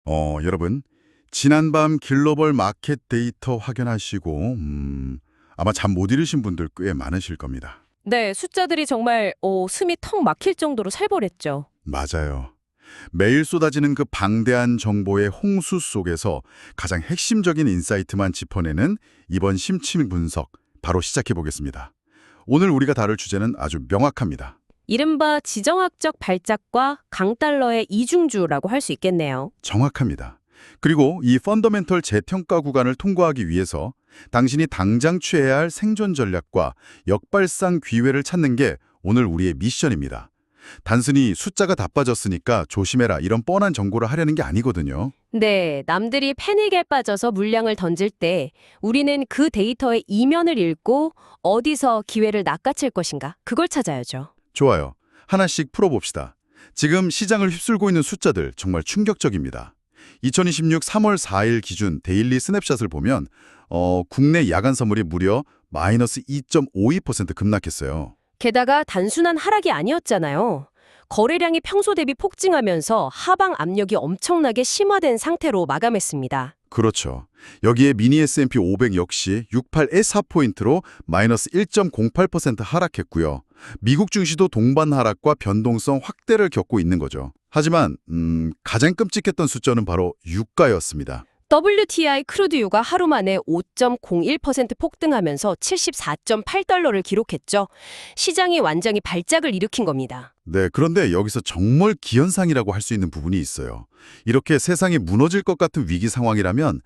여러분, 지난밤 글로벌 마켓 데이터 확인하시고 아마 잠 못 이루신 분들 꽤 많으실 겁니다. 네, 숫자들이 정말 숨이 턱 막힐 정도로 살벌했죠. 맞아요. 매일 쏟아지는 그 방대한 정보의 홍수 속에서 가장 핵심적인 인사이트만 짚어내는 이번 심층 분석 바로 시작해 보겠습니다. 오늘 우리가 다룰 주제는 아주 명확합니다. 이른바 지정학적 발작과 강달러의 이중주라고 할 수 있겠네요. 정확합니다. 그리고 이 펀더멘털 재평가 구간을 통과하기 위해서 당신이 당장 취해야 할 생존 전략과 역발상 기회를 찾는 게 오늘 우리의 미션입니다. 단순히 숫자가 다 빠졌으니까 조심해라 이런 뻔한 정보를 하려는 게 아니거든요. 네, 남들이 패닉에 빠져서 물량을 던질 때 우리는 그 데이터의 이면을 읽고 어디서 기회를 낚아챌 것인가, 그걸 찾아야죠. 좋아요. 하나씩 풀어봅시다. 지금 시장을 휩쓸고 있는 숫자들 정말 충격적입니다. 2026 3월 4일 기준 데일리 스냅샷을 보면 국내 야간 선물이 무려 마이너스 2.52% 급락했어요. 게다가 단순한 하락이 아니었잖아요. 거래량이 평소 대비 폭증하면서 하방 압력이 엄청나게 심화된 상태로 마감했습니다. 그렇죠. 여기에 미니 S&P 500 역시 68.4포인트로 마이너스 1.08% 하락했고요. 미국 증시도 동반 하락과 변동성 확대를 겪고 있는 거죠. 하지만 가장 끔찍했던 숫자는 바로 유가였습니다. WTI 크루드유가 하루 만에 5.01% 폭등하면서 74.8달러를 기록했죠. 시장이 완전히 발작을 일으킨 겁니다. 네, 그런데 여기서 정말 기현상이라고 할 수 있는 부분이 있어요. 이렇게 세상이 무너질 것 같은 위기 상황이라면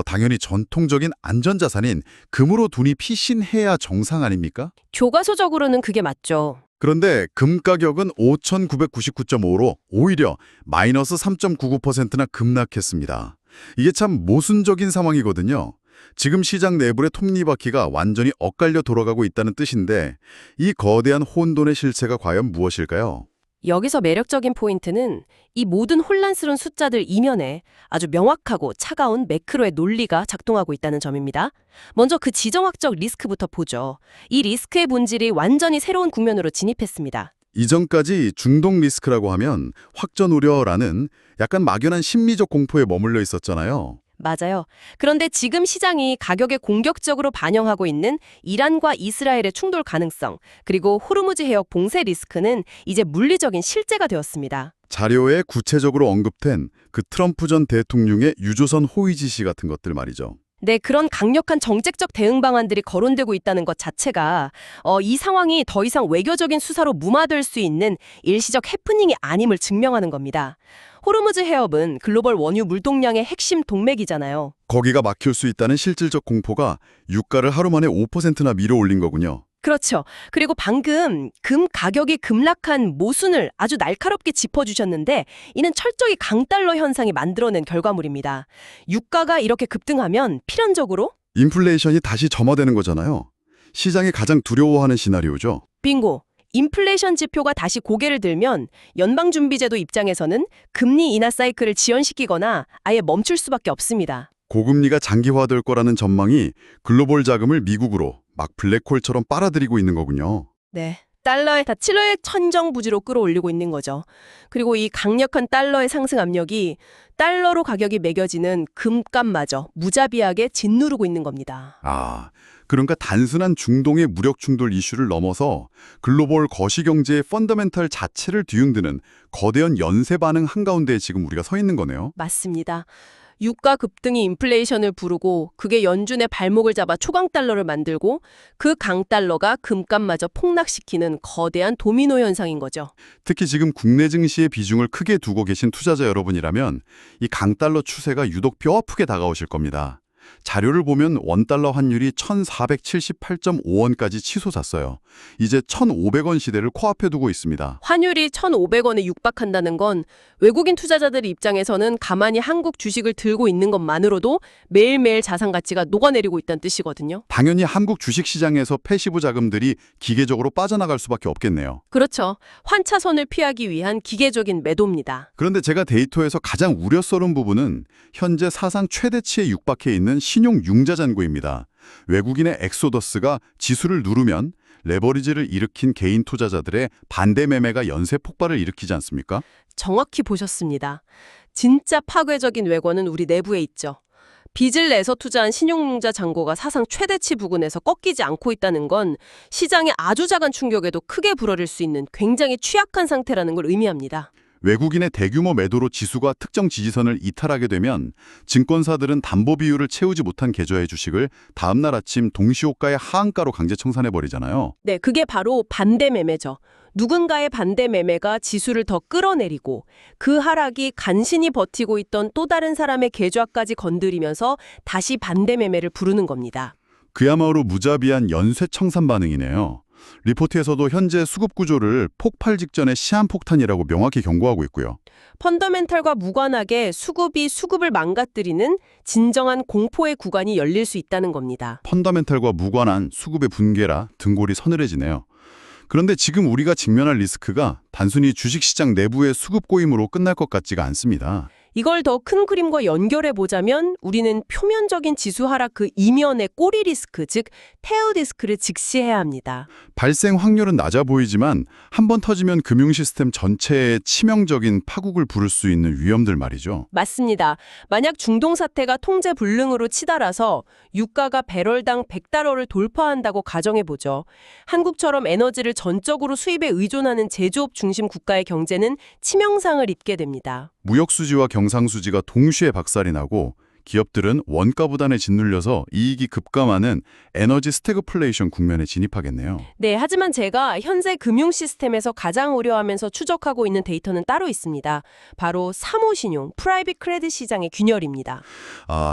당연히 전통적인 안전자산인 금으로 돈이 피신해야 정상 아닙니까? 교과서적으로는 그게 맞죠. 그런데 금 가격은 5,999.5로 오히려 마이너스 3.99%나 급락했습니다. 이게 참 모순적인 상황이거든요. 지금 시장 내부의 톱니바퀴가 완전히 엇갈려 돌아가고 있다는 뜻인데 이 거대한 혼돈의 실체가 과연 무엇일까요? 여기서 매력적인 포인트는 이 모든 혼란스러운 숫자들 이면에 아주 명확하고 차가운 매크로의 논리가 작동하고 있다는 점입니다. 먼저 그 지정학적 리스크부터 보죠. 이 리스크의 본질이 완전히 새로운 국면으로 진입했습니다. 이전까지 중동 리스크라고 하면 확전 우려라는 약간 막연한 심리적 공포에 머물러 있었잖아요. 맞아요. 그런데 지금 시장이 가격에 공격적으로 반영하고 있는 이란과 이스라엘의 충돌 가능성, 그리고 호르무즈 해역 봉쇄 리스크는 이제 물리적인 실제가 되었습니다. 자료에 구체적으로 언급된 그 트럼프 전 대통령의 유조선 호의 지시 같은 것들 말이죠. 네, 그런 강력한 정책적 대응 방안들이 거론되고 있다는 것 자체가 이 상황이 더 이상 외교적인 수사로 무마될 수 있는 일시적 해프닝이 아님을 증명하는 겁니다. 호르무즈 해협은 글로벌 원유 물동량의 핵심 동맥이잖아요. 거기가 막힐 수 있다는 실질적 공포가 유가를 하루 만에 5%나 밀어올린 거군요. 그렇죠. 그리고 방금 금 가격이 급락한 모순을 아주 날카롭게 짚어주셨는데 이는 철저히 강달러 현상이 만들어낸 결과물입니다. 유가가 이렇게 급등하면 필연적으로 인플레이션이 다시 점화되는 거잖아요. 시장이 가장 두려워하는 시나리오죠. 빙고! 인플레이션 지표가 다시 고개를 들면 연방준비제도 입장에서는 금리 인하 사이클을 지연시키거나 아예 멈출 수밖에 없습니다. 고금리가 장기화될 거라는 전망이 글로벌 자금을 미국으로 막 블랙홀처럼 빨아들이고 있는 거군요. 네. 달러의 칠호의 천정부지로 끌어올리고 있는 거죠. 그리고 이 강력한 달러의 상승 압력이 달러로 가격이 매겨지는 금값마저 무자비하게 짓누르고 있는 겁니다. 그러니까 단순한 중동의 무력 충돌 이슈를 넘어서 글로벌 거시경제의 펀더멘털 자체를 뒤흔드는 거대한 연쇄 반응 한가운데에 지금 우리가 서 있는 거네요. 맞습니다. 유가 급등이 인플레이션을 부르고 그게 연준의 발목을 잡아 초강달러를 만들고 그 강달러가 금값마저 폭락시키는 거대한 도미노 현상인 거죠. 특히 지금 국내 증시의 비중을 크게 두고 계신 투자자 여러분이라면 이 강달러 추세가 유독 뼈아프게 다가오실 겁니다. 자료를 보면 원달러 환율이 1,478.5원까지 치솟았어요. 이제 1,500원 시대를 코앞에 두고 있습니다. 환율이 1,500원에 육박한다는 건 외국인 투자자들 입장에서는 가만히 한국 주식을 들고 있는 것만으로도 매일매일 자산 가치가 녹아내리고 있다는 뜻이거든요. 당연히 한국 주식시장에서 패시브 자금들이 기계적으로 빠져나갈 수밖에 없겠네요. 그렇죠. 환차선을 피하기 위한 기계적인 매도입니다. 그런데 제가 데이터에서 가장 우려스러운 부분은 현재 사상 최대치에 육박해 있는 신용 융자 잔고입니다. 외국인의 엑소더스가 지수를 누르면 레버리지를 일으킨 개인 투자자들의 반대 매매가 연쇄 폭발을 일으키지 않습니까? 정확히 보셨습니다. 진짜 파괴적인 외권은 우리 내부에 있죠. 빚을 내서 투자한 신용융자 잔고가 사상 최대치 부근에서 꺾이지 않고 있다는 건 시장의 아주 작은 충격에도 크게 불어릴 수 있는 굉장히 취약한 상태라는 걸 의미합니다. 외국인의 대규모 매도로 지수가 특정 지지선을 이탈하게 되면 증권사들은 담보 비율을 채우지 못한 계좌의 주식을 다음날 아침 동시호가의 하한가로 강제 청산해버리잖아요. 네, 그게 바로 반대 매매죠. 누군가의 반대 매매가 지수를 더 끌어내리고 그 하락이 간신히 버티고 있던 또 다른 사람의 계좌까지 건드리면서 다시 반대 매매를 부르는 겁니다. 그야말로 무자비한 연쇄 청산 반응이네요. 리포트에서도 현재 수급 구조를 폭발 직전의 시한폭탄이라고 명확히 경고하고 있고요. 펀더멘털과 무관하게 수급이 수급을 망가뜨리는 진정한 공포의 구간이 열릴 수 있다는 겁니다. 펀더멘털과 무관한 수급의 붕괴라 등골이 서늘해지네요. 그런데 지금 우리가 직면할 리스크가 단순히 주식시장 내부의 수급 고임으로 끝날 것 같지가 않습니다. 이걸 더 큰 그림과 연결해 보자면 우리는 표면적인 지수 하락 그 이면의 꼬리 리스크, 즉 테일 리스크를 직시해야 합니다. 발생 확률은 낮아 보이지만 한 번 터지면 금융 시스템 전체에 치명적인 파국을 부를 수 있는 위험들 말이죠. 맞습니다. 만약 중동 사태가 통제 불능으로 치달아서 유가가 배럴당 100달러를 돌파한다고 가정해 보죠. 한국처럼 에너지를 전적으로 수입에 의존하는 제조업 중심 국가의 경제는 치명상을 입게 됩니다. 무역 수지와 경상 수지가 동시에 박살이 나고 기업들은 원가 부담에 짓눌려서 이익이 급감하는 에너지 스태그플레이션 국면에 진입하겠네요. 네, 하지만 제가 현재 금융 시스템에서 가장 우려하면서 추적하고 있는 데이터는 따로 있습니다. 바로 사모신용, 프라이빗 크레딧 시장의 균열입니다.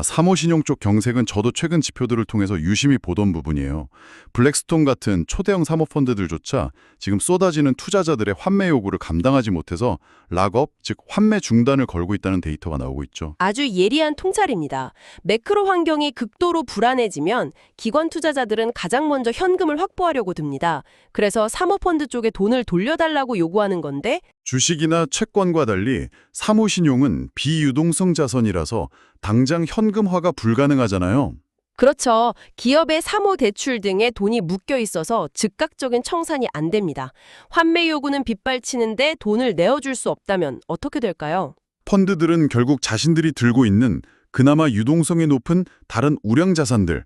사모신용 쪽 경색은 저도 최근 지표들을 통해서 유심히 보던 부분이에요. 블랙스톤 같은 초대형 사모펀드들조차 지금 쏟아지는 투자자들의 환매 요구를 감당하지 못해서 락업, 즉 환매 중단을 걸고 있다는 데이터가 나오고 있죠. 아주 예리한 통찰입니다. 매크로 환경이 극도로 불안해지면 기관 투자자들은 가장 먼저 현금을 확보하려고 듭니다. 그래서 사모펀드 쪽에 돈을 돌려달라고 요구하는 건데 주식이나 채권과 달리 사모신용은 비유동성 자산이라서 당장 현금화가 불가능하잖아요. 그렇죠. 기업의 사모 대출 등에 돈이 묶여 있어서 즉각적인 청산이 안 됩니다. 환매 요구는 빗발치는데 돈을 내어줄 수 없다면 어떻게 될까요? 펀드들은 결국 자신들이 들고 있는 그나마 유동성이 높은 다른 우량 자산들,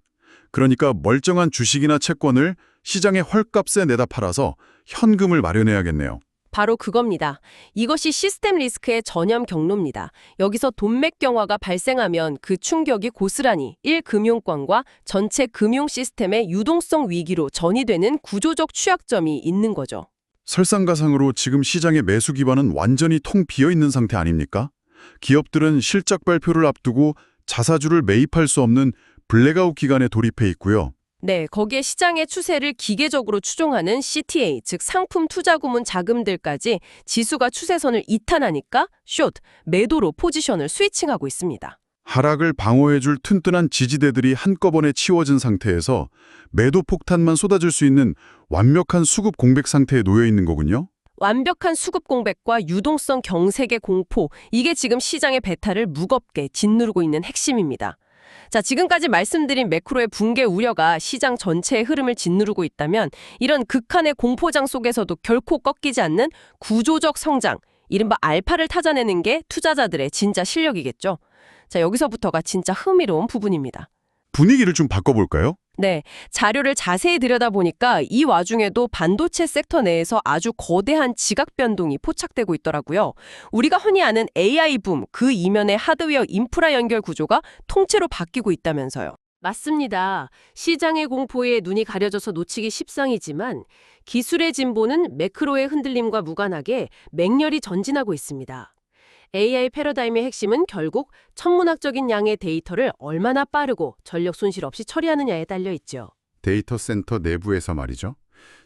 그러니까 멀쩡한 주식이나 채권을 시장의 헐값에 내다 팔아서 현금을 마련해야겠네요. 바로 그겁니다. 이것이 시스템 리스크의 전염 경로입니다. 여기서 돈맥 경화가 발생하면 그 충격이 고스란히 1금융권과 전체 금융 시스템의 유동성 위기로 전이되는 구조적 취약점이 있는 거죠. 설상가상으로 지금 시장의 매수 기반은 완전히 통 비어있는 상태 아닙니까? 기업들은 실적 발표를 앞두고 자사주를 매입할 수 없는 블랙아웃 기간에 돌입해 있고요. 네, 거기에 시장의 추세를 기계적으로 추종하는 CTA, 즉 상품 투자구문 자금들까지 지수가 추세선을 이탈하니까 숏, 매도로 포지션을 스위칭하고 있습니다. 하락을 방어해줄 튼튼한 지지대들이 한꺼번에 치워진 상태에서 매도 폭탄만 쏟아질 수 있는 완벽한 수급 공백 상태에 놓여 있는 거군요. 완벽한 수급 공백과 유동성 경색의 공포, 이게 지금 시장의 배탈을 무겁게 짓누르고 있는 핵심입니다. 자, 지금까지 말씀드린 매크로의 붕괴 우려가 시장 전체의 흐름을 짓누르고 있다면 이런 극한의 공포장 속에서도 결코 꺾이지 않는 구조적 성장, 이른바 알파를 찾아내는 게 투자자들의 진짜 실력이겠죠. 자, 여기서부터가 진짜 흥미로운 부분입니다. 분위기를 좀 바꿔볼까요? 네, 자료를 자세히 들여다보니까 이 와중에도 반도체 섹터 내에서 아주 거대한 지각 변동이 포착되고 있더라고요. 우리가 흔히 아는 AI 붐, 그 이면의 하드웨어 인프라 연결 구조가 통째로 바뀌고 있다면서요. 맞습니다. 시장의 공포에 눈이 가려져서 놓치기 십상이지만 기술의 진보는 매크로의 흔들림과 무관하게 맹렬히 전진하고 있습니다. AI 패러다임의 핵심은 결국 천문학적인 양의 데이터를 얼마나 빠르고 전력 손실 없이 처리하느냐에 딸려 있죠. 데이터 센터 내부에서 말이죠.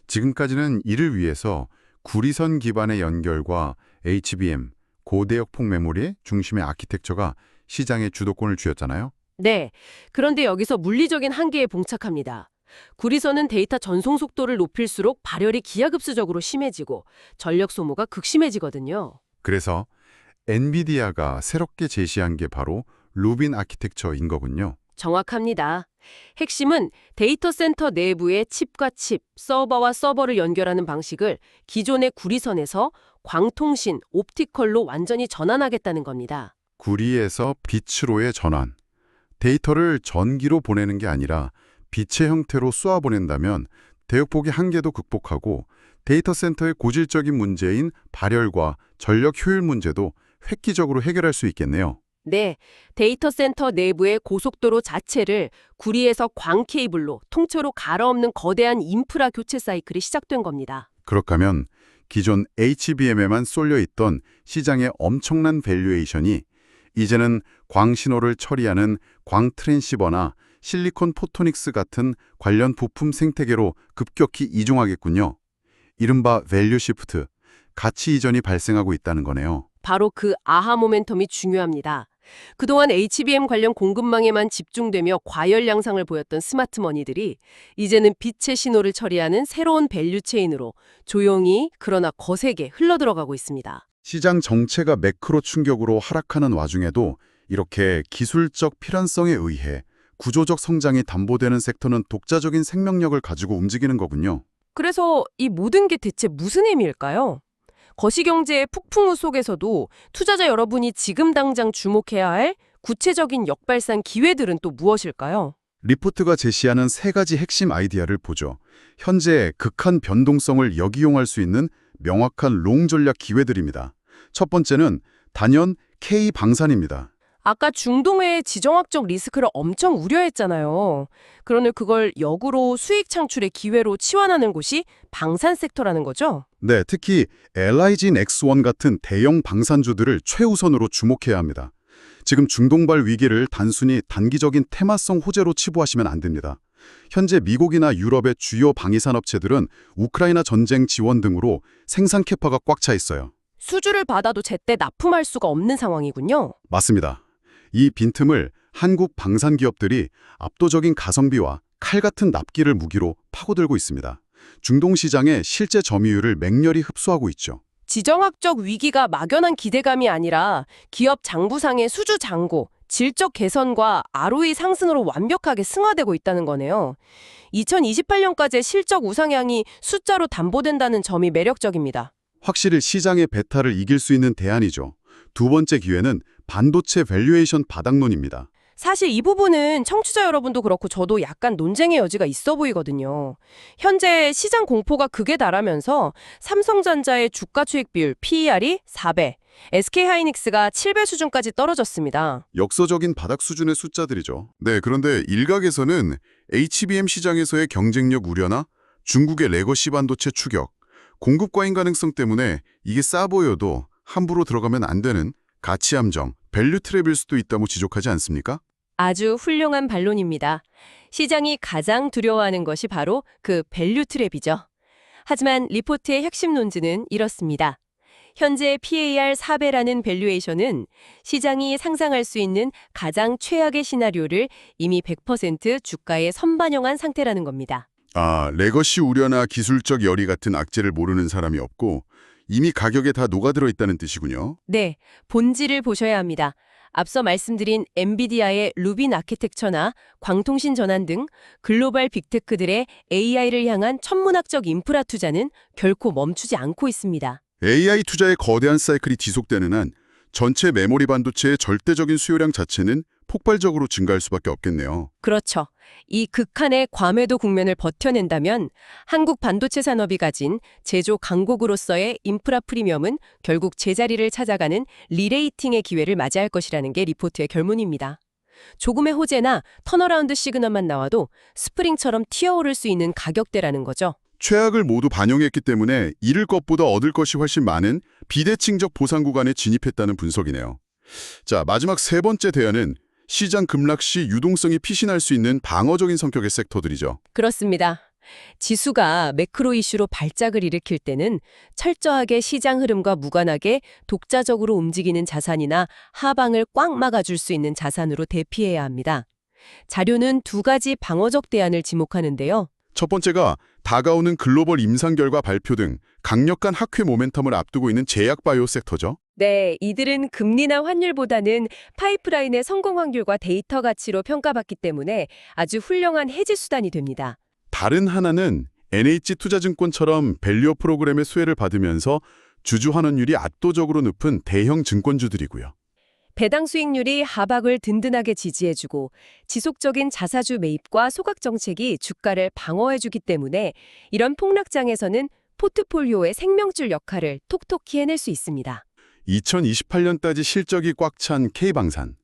지금까지는 이를 위해서 구리선 기반의 연결과 HBM, 고대역 폭메모리의 중심의 아키텍처가 시장의 주도권을 쥐었잖아요. 네, 그런데 여기서 물리적인 한계에 봉착합니다. 구리선은 데이터 전송 속도를 높일수록 발열이 기하급수적으로 심해지고 전력 소모가 극심해지거든요. 그래서 엔비디아가 새롭게 제시한 게 바로 루빈 아키텍처인 거군요. 정확합니다. 핵심은 데이터 센터 내부의 칩과 칩, 서버와 서버를 연결하는 방식을 기존의 구리선에서 광통신, 옵티컬로 완전히 전환하겠다는 겁니다. 구리에서 빛으로의 전환. 데이터를 전기로 보내는 게 아니라 빛의 형태로 쏘아 보낸다면 대역폭의 한계도 극복하고 데이터 센터의 고질적인 문제인 발열과 전력 효율 문제도 획기적으로 해결할 수 있겠네요. 네, 데이터 센터 내부의 고속도로 자체를 구리에서 광 케이블로 통째로 갈아엎는 거대한 인프라 교체 사이클이 시작된 겁니다. 그렇게 하면 기존 HBM에만 쏠려 있던 시장의 엄청난 밸류에이션이 이제는 광 신호를 처리하는 광 트랜시버나 실리콘 포토닉스 같은 관련 부품 생태계로 급격히 이종하겠군요. 이른바 밸류 시프트, 가치 이전이 발생하고 있다는 거네요. 바로 그 아하 모멘텀이 중요합니다. 그동안 HBM 관련 공급망에만 집중되며 과열 양상을 보였던 스마트머니들이 이제는 빛의 신호를 처리하는 새로운 밸류 체인으로 조용히 그러나 거세게 흘러들어가고 있습니다. 시장 정체가 매크로 충격으로 하락하는 와중에도 이렇게 기술적 필연성에 의해 구조적 성장이 담보되는 섹터는 독자적인 생명력을 가지고 움직이는 거군요. 그래서 이 모든 게 대체 무슨 의미일까요? 거시경제의 폭풍우 속에서도 투자자 여러분이 지금 당장 주목해야 할 구체적인 역발상 기회들은 또 무엇일까요? 리포트가 제시하는 세 가지 핵심 아이디어를 보죠. 현재 극한 변동성을 역이용할 수 있는 명확한 롱 전략 기회들입니다. 첫 번째는 단연 K 방산입니다. 아까 중동의 지정학적 리스크를 엄청 우려했잖아요. 그러니 그걸 역으로 수익 창출의 기회로 치환하는 곳이 방산 섹터라는 거죠? 네, 특히 LIG X1 같은 대형 방산주들을 최우선으로 주목해야 합니다. 지금 중동발 위기를 단순히 단기적인 테마성 호재로 치부하시면 안 됩니다. 현재 미국이나 유럽의 주요 방위산업체들은 우크라이나 전쟁 지원 등으로 생산 캐파가 꽉 차 있어요. 수주를 받아도 제때 납품할 수가 없는 상황이군요. 맞습니다. 이 빈틈을 한국 방산기업들이 압도적인 가성비와 칼 같은 납기를 무기로 파고들고 있습니다. 중동 시장의 실제 점유율을 맹렬히 흡수하고 있죠. 지정학적 위기가 막연한 기대감이 아니라 기업 장부상의 수주 잔고, 질적 개선과 ROE 상승으로 완벽하게 승화되고 있다는 거네요. 2028년까지의 실적 우상향이 숫자로 담보된다는 점이 매력적입니다. 확실히 시장의 배타를 이길 수 있는 대안이죠. 두 번째 기회는 반도체 밸류에이션 바닥론입니다. 사실 이 부분은 청취자 여러분도 그렇고 저도 약간 논쟁의 여지가 있어 보이거든요. 현재 시장 공포가 극에 달하면서 삼성전자의 주가 수익 비율 PER이 4배, SK하이닉스가 7배 수준까지 떨어졌습니다. 역사적인 바닥 수준의 숫자들이죠. 네, 그런데 일각에서는 HBM 시장에서의 경쟁력 우려나 중국의 레거시 반도체 추격, 공급 과잉 가능성 때문에 이게 싸 보여도 함부로 들어가면 안 되는 가치 함정, 밸류 트랩일 수도 있다고 지적하지 않습니까? 아주 훌륭한 반론입니다. 시장이 가장 두려워하는 것이 바로 그 밸류 트랩이죠. 하지만 리포트의 핵심 논지는 이렇습니다. 현재 PAR 4배라는 밸류에이션은 시장이 상상할 수 있는 가장 최악의 시나리오를 이미 100% 주가에 선반영한 상태라는 겁니다. 아, 레거시 우려나 기술적 열의 같은 악재를 모르는 사람이 없고 이미 가격에 다 녹아들어 있다는 뜻이군요. 네, 본질을 보셔야 합니다. 앞서 말씀드린 엔비디아의 루빈 아키텍처나 광통신 전환 등 글로벌 빅테크들의 AI를 향한 천문학적 인프라 투자는 결코 멈추지 않고 있습니다. AI 투자의 거대한 사이클이 지속되는 한 전체 메모리 반도체의 절대적인 수요량 자체는 폭발적으로 증가할 수밖에 없겠네요. 그렇죠. 이 극한의 과매도 국면을 버텨낸다면 한국 반도체 산업이 가진 제조 강국으로서의 인프라 프리미엄은 결국 제자리를 찾아가는 리레이팅의 기회를 맞이할 것이라는 게 리포트의 결론입니다. 조금의 호재나 턴어라운드 시그널만 나와도 스프링처럼 튀어오를 수 있는 가격대라는 거죠. 최악을 모두 반영했기 때문에 잃을 것보다 얻을 것이 훨씬 많은 비대칭적 보상 구간에 진입했다는 분석이네요. 자, 마지막 세 번째 대안은 시장 급락 시 유동성이 피신할 수 있는 방어적인 성격의 섹터들이죠. 그렇습니다. 지수가 매크로 이슈로 발작을 일으킬 때는 철저하게 시장 흐름과 무관하게 독자적으로 움직이는 자산이나 하방을 꽉 막아줄 수 있는 자산으로 대피해야 합니다. 자료는 두 가지 방어적 대안을 지목하는데요. 첫 번째가 다가오는 글로벌 임상 결과 발표 등 강력한 학회 모멘텀을 앞두고 있는 제약 바이오 섹터죠. 네, 이들은 금리나 환율보다는 파이프라인의 성공 확률과 데이터 가치로 평가받기 때문에 아주 훌륭한 해지 수단이 됩니다. 다른 하나는 NH투자증권처럼 밸류어 프로그램의 수혜를 받으면서 주주 환원율이 압도적으로 높은 대형 증권주들이고요. 배당 수익률이 하방을 든든하게 지지해주고 지속적인 자사주 매입과 소각 정책이 주가를 방어해주기 때문에 이런 폭락장에서는 포트폴리오의 생명줄 역할을 톡톡히 해낼 수 있습니다. 2028년까지 실적이 꽉 찬 K방산,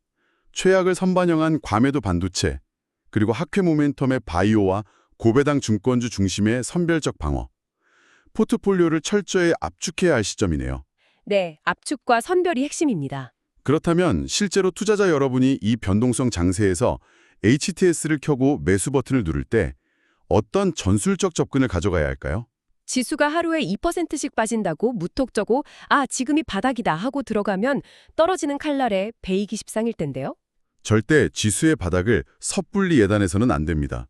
최악을 선반영한 과메도 반도체, 그리고 학회 모멘텀의 바이오와 고배당 증권주 중심의 선별적 방어. 포트폴리오를 철저히 압축해야 할 시점이네요. 네, 압축과 선별이 핵심입니다. 그렇다면 실제로 투자자 여러분이 이 변동성 장세에서 HTS를 켜고 매수 버튼을 누를 때 어떤 전술적 접근을 가져가야 할까요? 지수가 하루에 2%씩 빠진다고 무턱저고 지금이 바닥이다 하고 들어가면 떨어지는 칼날에 베이기 십상일 텐데요. 절대 지수의 바닥을 섣불리 예단해서는 안 됩니다.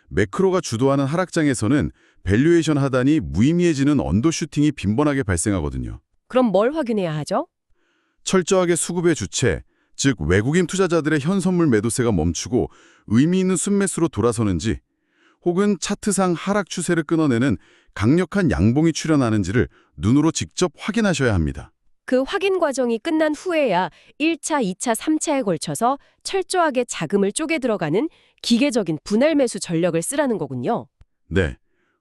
매크로가 주도하는 하락장에서는 밸류에이션 하단이 무의미해지는 언더 슈팅이 빈번하게 발생하거든요. 그럼 뭘 확인해야 하죠? 철저하게 수급의 주체, 즉 외국인 투자자들의 현선물 매도세가 멈추고 의미 있는 순매수로 돌아서는지, 혹은 차트상 하락 추세를 끊어내는 강력한 양봉이 출현하는지를 눈으로 직접 확인하셔야 합니다. 그 확인 과정이 끝난 후에야 1차, 2차, 3차에 걸쳐서 철저하게 자금을 쪼개 들어가는 기계적인 분할 매수 전략을 쓰라는 거군요. 네,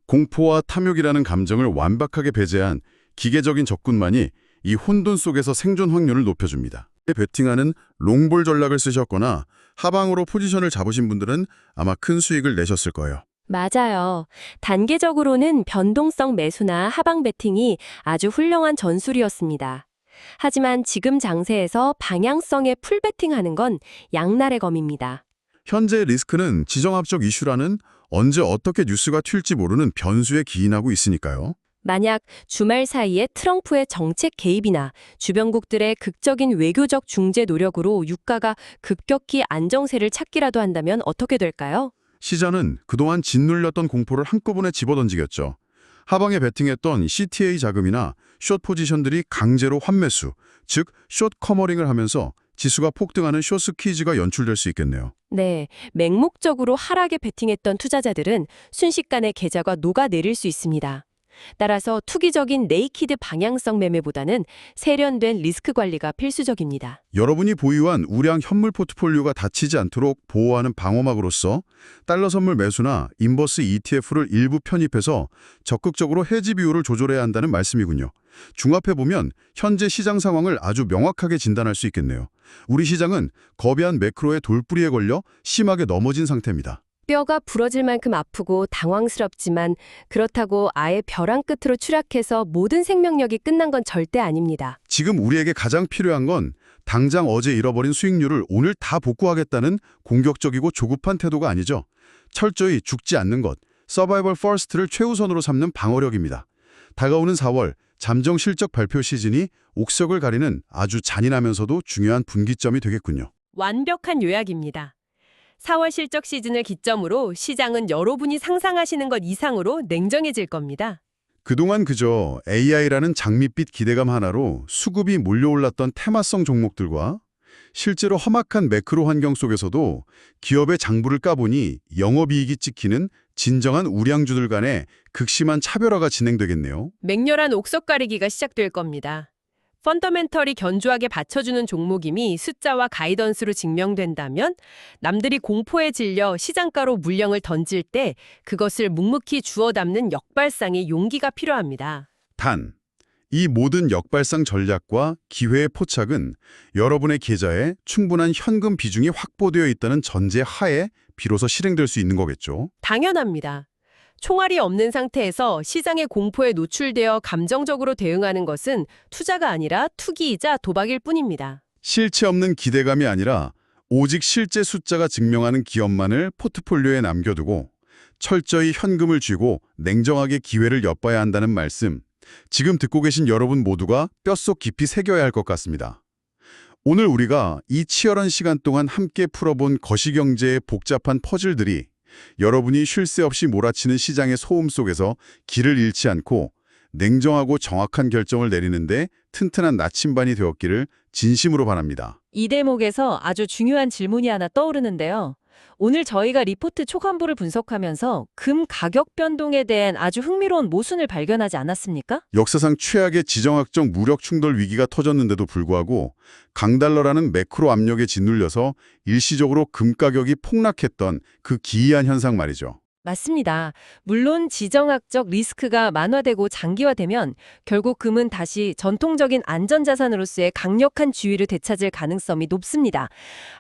공포와 탐욕이라는 감정을 완벽하게 배제한 기계적인 접근만이 이 혼돈 속에서 생존 확률을 높여줍니다. 베팅하는 롱볼 전략을 쓰셨거나 하방으로 포지션을 잡으신 분들은 아마 큰 수익을 내셨을 거예요. 맞아요. 단계적으로는 변동성 매수나 하방 베팅이 아주 훌륭한 전술이었습니다. 하지만 지금 장세에서 방향성의 풀 베팅하는 건 양날의 검입니다. 현재 리스크는 지정학적 이슈라는 언제 어떻게 뉴스가 튈지 모르는 변수에 기인하고 있으니까요. 만약 주말 사이에 트럼프의 정책 개입이나 주변국들의 극적인 외교적 중재 노력으로 유가가 급격히 안정세를 찾기라도 한다면 어떻게 될까요? 시장은 그동안 짓눌렸던 공포를 한꺼번에 집어던지겠죠. 하방에 베팅했던 CTA 자금이나 숏 포지션들이 강제로 환매수, 즉 숏 커머링을 하면서 지수가 폭등하는 숏 스퀴즈가 연출될 수 있겠네요. 네, 맹목적으로 하락에 베팅했던 투자자들은 순식간에 계좌가 녹아내릴 수 있습니다. 따라서 투기적인 네이키드 방향성 매매보다는 세련된 리스크 관리가 필수적입니다. 여러분이 보유한 우량 현물 포트폴리오가 다치지 않도록 보호하는 방어막으로서 달러 선물 매수나 인버스 ETF를 일부 편입해서 적극적으로 해지 비율을 조절해야 한다는 말씀이군요. 종합해보면 현재 시장 상황을 아주 명확하게 진단할 수 있겠네요. 우리 시장은 거대한 매크로의 돌뿌리에 걸려 심하게 넘어진 상태입니다. 뼈가 부러질 만큼 아프고 당황스럽지만 그렇다고 아예 벼랑 끝으로 추락해서 모든 생명력이 끝난 건 절대 아닙니다. 지금 우리에게 가장 필요한 건 당장 어제 잃어버린 수익률을 오늘 다 복구하겠다는 공격적이고 조급한 태도가 아니죠. 철저히 죽지 않는 것, 서바이벌 퍼스트를 최우선으로 삼는 방어력입니다. 다가오는 4월 잠정 실적 발표 시즌이 옥석을 가리는 아주 잔인하면서도 중요한 분기점이 되겠군요. 완벽한 요약입니다. 4월 실적 시즌을 기점으로 시장은 여러분이 상상하시는 것 이상으로 냉정해질 겁니다. 그동안 그저 AI라는 장밋빛 기대감 하나로 수급이 몰려올랐던 테마성 종목들과 실제로 험악한 매크로 환경 속에서도 기업의 장부를 까보니 영업이익이 찍히는 진정한 우량주들 간의 극심한 차별화가 진행되겠네요. 맹렬한 옥석 가리기가 시작될 겁니다. 펀더멘털이 견조하게 받쳐주는 종목임이 숫자와 가이던스로 증명된다면 남들이 공포에 질려 시장가로 물량을 던질 때 그것을 묵묵히 주워 담는 역발상의 용기가 필요합니다. 단, 이 모든 역발상 전략과 기회의 포착은 여러분의 계좌에 충분한 현금 비중이 확보되어 있다는 전제 하에 비로소 실행될 수 있는 거겠죠. 당연합니다. 총알이 없는 상태에서 시장의 공포에 노출되어 감정적으로 대응하는 것은 투자가 아니라 투기이자 도박일 뿐입니다. 실체 없는 기대감이 아니라 오직 실제 숫자가 증명하는 기업만을 포트폴리오에 남겨두고 철저히 현금을 쥐고 냉정하게 기회를 엿봐야 한다는 말씀, 지금 듣고 계신 여러분 모두가 뼛속 깊이 새겨야 할 것 같습니다. 오늘 우리가 이 치열한 시간 동안 함께 풀어본 거시경제의 복잡한 퍼즐들이 여러분이 쉴 새 없이 몰아치는 시장의 소음 속에서 길을 잃지 않고 냉정하고 정확한 결정을 내리는데 튼튼한 나침반이 되었기를 진심으로 바랍니다. 이 대목에서 아주 중요한 질문이 하나 떠오르는데요. 오늘 저희가 리포트 초반부를 분석하면서 금 가격 변동에 대한 아주 흥미로운 모순을 발견하지 않았습니까? 역사상 최악의 지정학적 무력 충돌 위기가 터졌는데도 불구하고 강달러라는 매크로 압력에 짓눌려서 일시적으로 금 가격이 폭락했던 그 기이한 현상 말이죠. 맞습니다. 물론 지정학적 리스크가 만화되고 장기화되면 결국 금은 다시 전통적인 안전자산으로서의 강력한 지위를 되찾을 가능성이 높습니다.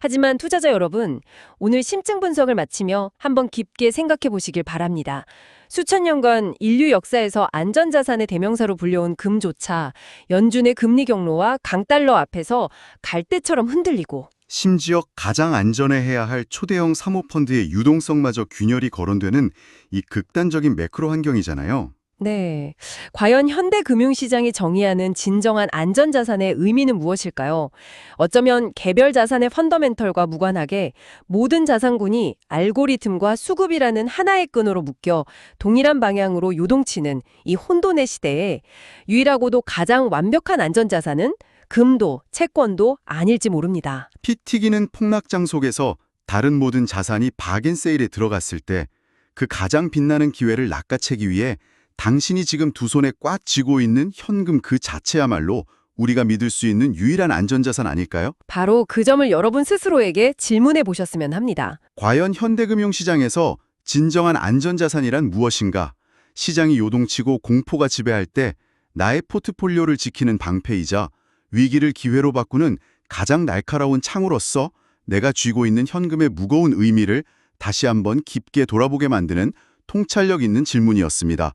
하지만 투자자 여러분, 오늘 심층 분석을 마치며 한번 깊게 생각해 보시길 바랍니다. 수천 년간 인류 역사에서 안전자산의 대명사로 불려온 금조차 연준의 금리 경로와 강달러 앞에서 갈대처럼 흔들리고 심지어 가장 안전해야 할 초대형 사모펀드의 유동성마저 균열이 거론되는 이 극단적인 매크로 환경이잖아요. 네. 과연 현대 금융시장이 정의하는 진정한 안전자산의 의미는 무엇일까요? 어쩌면 개별 자산의 펀더멘털과 무관하게 모든 자산군이 알고리즘과 수급이라는 하나의 끈으로 묶여 동일한 방향으로 요동치는 이 혼돈의 시대에 유일하고도 가장 완벽한 안전자산은 금도 채권도 아닐지 모릅니다. 피 튀기는 폭락장 속에서 다른 모든 자산이 바겐세일에 들어갔을 때 그 가장 빛나는 기회를 낚아채기 위해 당신이 지금 두 손에 꽉 쥐고 있는 현금 그 자체야말로 우리가 믿을 수 있는 유일한 안전자산 아닐까요? 바로 그 점을 여러분 스스로에게 질문해 보셨으면 합니다. 과연 현대금융시장에서 진정한 안전자산이란 무엇인가? 시장이 요동치고 공포가 지배할 때 나의 포트폴리오를 지키는 방패이자 위기를 기회로 바꾸는 가장 날카로운 창으로서 내가 쥐고 있는 현금의 무거운 의미를 다시 한번 깊게 돌아보게 만드는 통찰력 있는 질문이었습니다.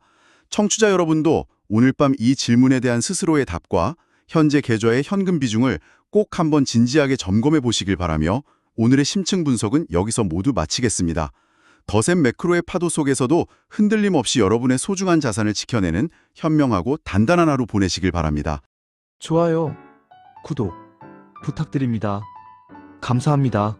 청취자 여러분도 오늘 밤 이 질문에 대한 스스로의 답과 현재 계좌의 현금 비중을 꼭 한번 진지하게 점검해 보시길 바라며 오늘의 심층 분석은 여기서 모두 마치겠습니다. 더센 매크로의 파도 속에서도 흔들림 없이 여러분의 소중한 자산을 지켜내는 현명하고 단단한 하루 보내시길 바랍니다. 좋아요, 구독 부탁드립니다. 감사합니다.